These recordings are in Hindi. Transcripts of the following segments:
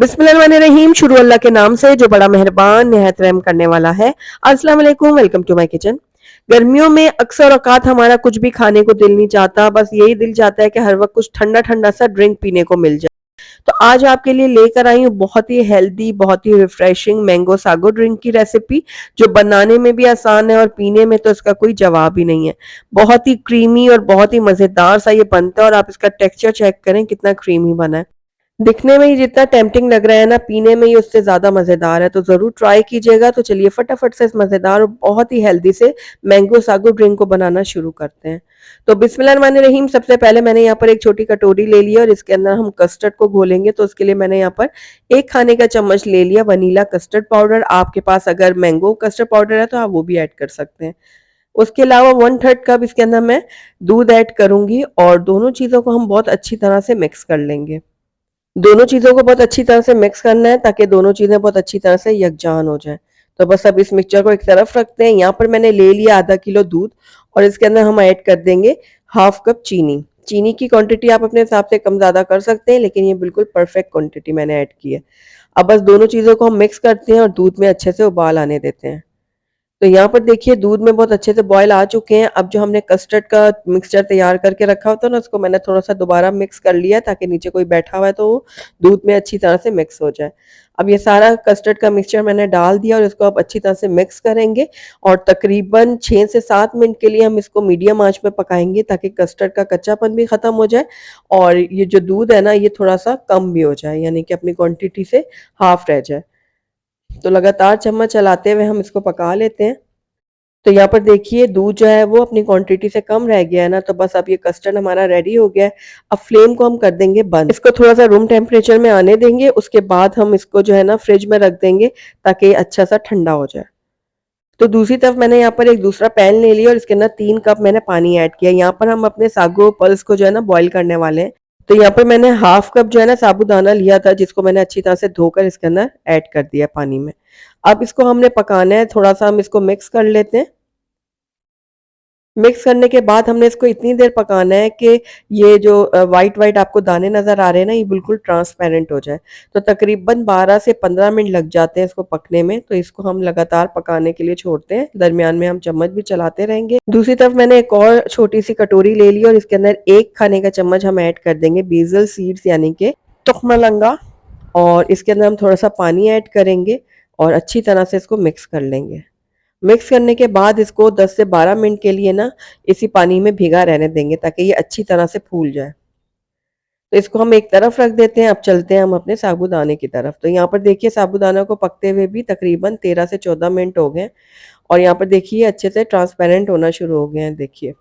बिस्मिल्लाहिर्रहमानिर्रहीम। शुरू अल्लाह के नाम से जो बड़ा मेहरबान निहायत रहम करने वाला है। अस्सलाम वालेकुम, वेलकम टू माय किचन। गर्मियों में अक्सर औकात हमारा कुछ भी खाने को दिल नहीं चाहता, बस यही दिल चाहता है कि हर वक्त कुछ ठंडा ठंडा सा ड्रिंक पीने को मिल जाए। तो आज आपके लिए लेकर आई हूँ बहुत ही हेल्दी, बहुत ही रिफ्रेशिंग मैंगो सागो ड्रिंक की रेसिपी, जो बनाने में भी आसान है और पीने में तो इसका कोई जवाब ही नहीं है। बहुत ही क्रीमी और बहुत ही मजेदार सा ये बनता है, और आप इसका टेक्सचर चेक करें कितना क्रीमी बना है। दिखने में ही जितना टेम्प्टिंग लग रहा है ना, पीने में ही उससे ज़्यादा मज़ेदार है, तो ज़रूर ट्राई कीजिएगा। तो चलिए फटाफट से इस मज़ेदार और बहुत ही हेल्दी से मैंगो सागो ड्रिंक को बनाना शुरू करते हैं। तो बिस्मिल्लाहिर्रहमानिर्रहीम। सबसे पहले मैंने यहाँ पर एक छोटी कटोरी ले ली और इसके अंदर हम कस्टर्ड को घोलेंगे। तो उसके लिए मैंने यहाँ पर 1 खाने का चम्मच ले लिया वनीला कस्टर्ड पाउडर। आपके पास अगर मैंगो कस्टर्ड पाउडर है तो आप वो भी ऐड कर सकते हैं। उसके अलावा 1/3 कप इसके अंदर मैं दूध ऐड करूँगी और दोनों चीज़ों को हम बहुत अच्छी तरह से मिक्स कर लेंगे। दोनों चीज़ों को बहुत अच्छी तरह से मिक्स करना है ताकि दोनों चीज़ें बहुत अच्छी तरह से यकजान हो जाएँ। तो बस अब इस मिक्सचर को एक तरफ रखते हैं। यहाँ पर मैंने ले लिया आधा किलो दूध और इसके अंदर हम ऐड कर देंगे हाफ कप चीनी। चीनी की क्वांटिटी आप अपने हिसाब से कम ज़्यादा कर सकते हैं, लेकिन ये बिल्कुल परफेक्ट क्वांटिटी मैंने ऐड की है। अब बस दोनों चीज़ों को हम मिक्स करते हैं और दूध में अच्छे से उबाल आने देते हैं। तो यहाँ पर देखिए दूध में बहुत अच्छे से बॉयल आ चुके हैं। अब जो हमने कस्टर्ड का मिक्सचर तैयार करके रखा होता है ना, उसको मैंने थोड़ा-सा दोबारा मिक्स कर लिया है ताकि नीचे कोई बैठा हुआ है तो वो दूध में अच्छी तरह से मिक्स हो जाए। अब ये सारा कस्टर्ड का मिक्सचर मैंने डाल दिया और इसको अब अच्छी तरह से मिक्स करेंगे और तकरीबन 6 से 7 मिनट के लिए हम इसको मीडियम आँच पे पकाएँगे ताकि कस्टर्ड का कच्चापन भी ख़त्म हो जाए और ये जो दूध है ना, ये थोड़ा-सा कम भी हो जाए, यानी कि अपनी क्वांटिटी से हाफ रह जाए। तो लगातार चम्मच चलाते हुए हम इसको पका लेते हैं। तो यहाँ पर देखिए दूध जो है वो अपनी क्वांटिटी से कम रह गया है ना, तो बस अब ये कस्टर्ड हमारा रेडी हो गया है। अब फ्लेम को हम कर देंगे बंद। इसको थोड़ा-सा रूम टेम्परेचर में आने देंगे, उसके बाद हम इसको जो है ना फ्रिज में रख देंगे ताकि ये अच्छा-सा ठंडा हो जाए। तो दूसरी तरफ मैंने यहाँ पर एक दूसरा पैन ले लिया और इसके अंदर 3 कप मैंने पानी ऐड किया। यहाँ पर हम अपने सागो पल्स को जो है ना बॉयल करने वाले हैं। तो यहाँ पर मैंने हाफ कप जो है ना साबूदाना लिया था, जिसको मैंने अच्छी तरह से धोकर इसके अंदर ऐड कर दिया पानी में। अब इसको हमने पकाना है, थोड़ा-सा हम इसको मिक्स कर लेते हैं। मिक्स करने के बाद हमने इसको इतनी देर पकाना है कि ये जो व्हाइट-व्हाइट आपको दाने नज़र आ रहे हैं ना, ये बिल्कुल ट्रांसपेरेंट हो जाए। तो तकरीबन 12 से 15 मिनट लग जाते हैं इसको पकने में, तो इसको हम लगातार पकाने के लिए छोड़ते हैं। दरमियान में हम चम्मच भी चलाते रहेंगे। दूसरी तरफ मैंने एक और छोटी-सी कटोरी ले ली और इसके अंदर 1 खाने का चम्मच हम ऐड कर देंगे बेसल सीड्स, यानी कि तुख्मलंगा, और इसके अंदर हम थोड़ा-सा पानी ऐड करेंगे और अच्छी तरह से इसको मिक्स कर लेंगे। मिक्स करने के बाद इसको 10 से 12 मिनट के लिए ना इसी पानी में भिगा रहने देंगे ताकि ये अच्छी तरह से फूल जाए। तो इसको हम एक तरफ रख देते हैं। अब चलते हैं हम अपने साबूदाने की तरफ। तो यहाँ पर देखिए साबूदाना को पकते हुए भी तकरीबन 13 से 14 मिनट हो गए और यहाँ पर देखिए अच्छे से ट्रांसपेरेंट होना शुरू हो गए हैं, देखिए।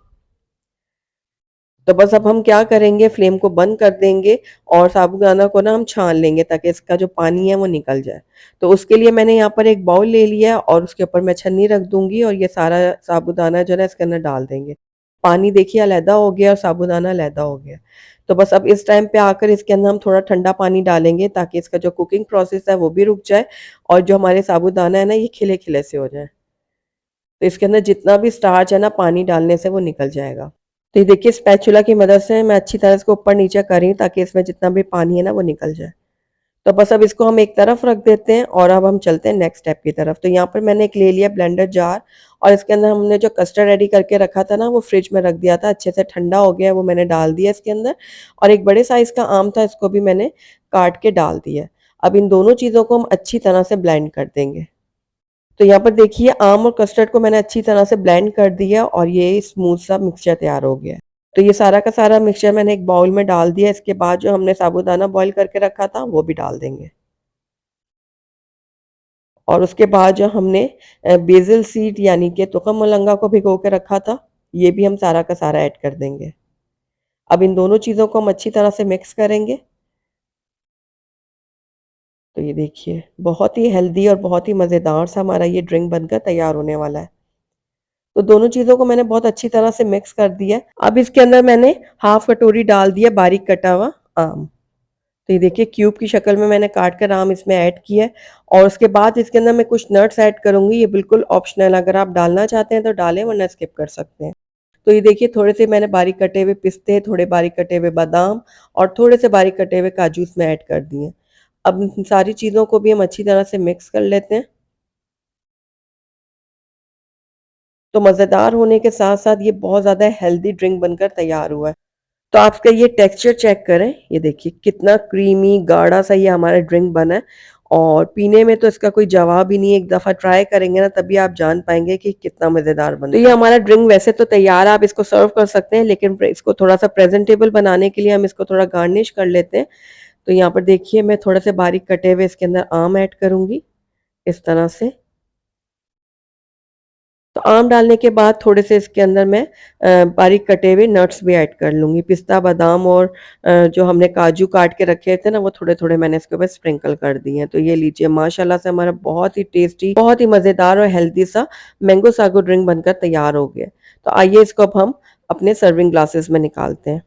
तो बस अब हम क्या करेंगे, फ्लेम को बंद कर देंगे और साबूदाना को ना हम छान लेंगे ताकि इसका जो पानी है वो निकल जाए। तो उसके लिए मैंने यहाँ पर एक बाउल ले लिया और उसके ऊपर मैं छन्नी रख दूँगी और ये सारा साबूदाना जो है ना इसके अंदर डाल देंगे। पानी देखिए अलहदा हो गया और साबूदाना अलहदा हो गया। तो बस अब इस टाइम पे आकर इसके अंदर हम थोड़ा ठंडा पानी डालेंगे ताकि इसका जो कुकिंग प्रोसेस है वो भी रुक जाए और जो हमारे साबूदाना है ना ये खिले-खिले से हो जाए। तो इसके अंदर जितना भी स्टार्च है ना पानी डालने से वो निकल जाएगा। तो ये देखिए स्पैचुला की मदद से मैं अच्छी तरह इसको ऊपर-नीचे कर रही हूँ ताकि इसमें जितना भी पानी है ना वो निकल जाए। तो बस अब इसको हम एक तरफ रख देते हैं और अब हम चलते हैं नेक्स्ट स्टेप की तरफ। तो यहाँ पर मैंने एक ले लिया ब्लेंडर जार और इसके अंदर हमने जो कस्टर्ड रेडी करके रखा था ना वो फ्रिज में रख दिया था, अच्छे से ठंडा हो गया, वो मैंने डाल दिया इसके अंदर और एक बड़े साइज़ का आम था, इसको भी मैंने काट के डाल दिया। अब इन दोनों चीज़ों को हम अच्छी तरह से ब्लेंड कर देंगे। तो यहाँ पर देखिए आम और कस्टर्ड को मैंने अच्छी तरह से ब्लेंड कर दिया और ये स्मूथ सा मिक्सचर तैयार हो गया है। तो ये सारा का सारा मिक्सचर मैंने एक बाउल में डाल दिया। इसके बाद जो हमने साबूदाना बॉयल करके रखा था वो भी डाल देंगे और उसके बाद जो हमने बेसिल सीड यानी कि तुखम मलंगा को भिगो के रखा था, ये भी हम सारा का सारा ऐड कर देंगे। अब इन दोनों चीज़ों को हम अच्छी तरह से मिक्स करेंगे। तो ये देखिए बहुत ही हेल्दी और बहुत ही मज़ेदार सा हमारा ये ड्रिंक बनकर तैयार होने वाला है। तो दोनों चीज़ों को मैंने बहुत अच्छी तरह से मिक्स कर दिया है। अब इसके अंदर मैंने हाफ कटोरी डाल दिया बारीक कटा हुआ आम। तो ये देखिए क्यूब की शक्ल में मैंने काट कर आम इसमें ऐड किया है और उसके बाद इसके अंदर मैं कुछ नट्स ऐड करूँगी। ये बिल्कुल ऑप्शनल, अगर आप डालना चाहते हैं तो डालें वरना स्किप कर सकते हैं। तो ये देखिए थोड़े से मैंने बारीक कटे हुए पिस्ते, थोड़े बारीक कटे हुए बादाम और थोड़े से बारीक कटे हुए काजू इसमें ऐड कर दिए। अब इन सारी चीज़ों को भी हम अच्छी तरह से मिक्स कर लेते हैं। तो मज़ेदार होने के साथ-साथ ये बहुत ज़्यादा हेल्दी ड्रिंक बनकर तैयार हुआ है। तो आप इसका ये टेक्सचर चेक करें, ये देखिए कितना क्रीमी गाढ़ा-सा ये हमारा ड्रिंक बना है और पीने में तो इसका कोई जवाब ही नहीं है। एक दफ़ा ट्राई करेंगे ना तभी आप जान पाएँगे कि कितना मज़ेदार बनता है। तो ये हमारा ड्रिंक वैसे तो तैयार है, आप इसको सर्व कर सकते हैं लेकिन इसको थोड़ा-सा प्रेज़ेंटेबल बनाने के लिए हम इसको थोड़ा गार्निश कर लेते हैं। तो यहाँ पर देखिए मैं थोड़े से बारीक कटे हुए इसके अंदर आम ऐड करूँगी, इस तरह से। तो आम डालने के बाद थोड़े से इसके अंदर मैं बारीक कटे हुए नट्स भी ऐड कर लूँगी। पिस्ता, बादाम और जो हमने काजू काट के रखे थे ना, वो थोड़े-थोड़े मैंने इसके ऊपर स्प्रिंकल कर दिए हैं। तो ये लीजिए माशाल्लाह से हमारा बहुत ही टेस्टी, बहुत ही मज़ेदार और हेल्दी सा मैंगो सागो ड्रिंक बनकर तैयार हो गया है। तो आइए इसको अब हम अपने सर्विंग ग्लासेस में निकालते हैं।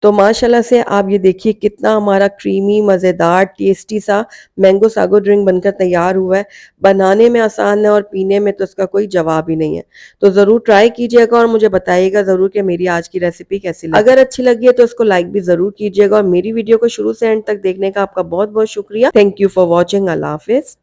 तो माशाल्लाह से आप ये देखिए कितना हमारा क्रीमी, मज़ेदार, टेस्टी सा मैंगो सागो ड्रिंक बनकर तैयार हुआ है। बनाने में आसान है और पीने में तो इसका कोई जवाब ही नहीं है। तो ज़रूर ट्राई कीजिएगा और मुझे बताइएगा ज़रूर कि मेरी आज की रेसिपी कैसी लगी। अगर अच्छी लगी है तो इसको लाइक भी ज़रूर कीजिएगा और मेरी वीडियो को शुरू से एंड तक देखने का आपका बहुत-बहुत शुक्रिया। Thank you for watching. अल्लाह हाफ़िज़।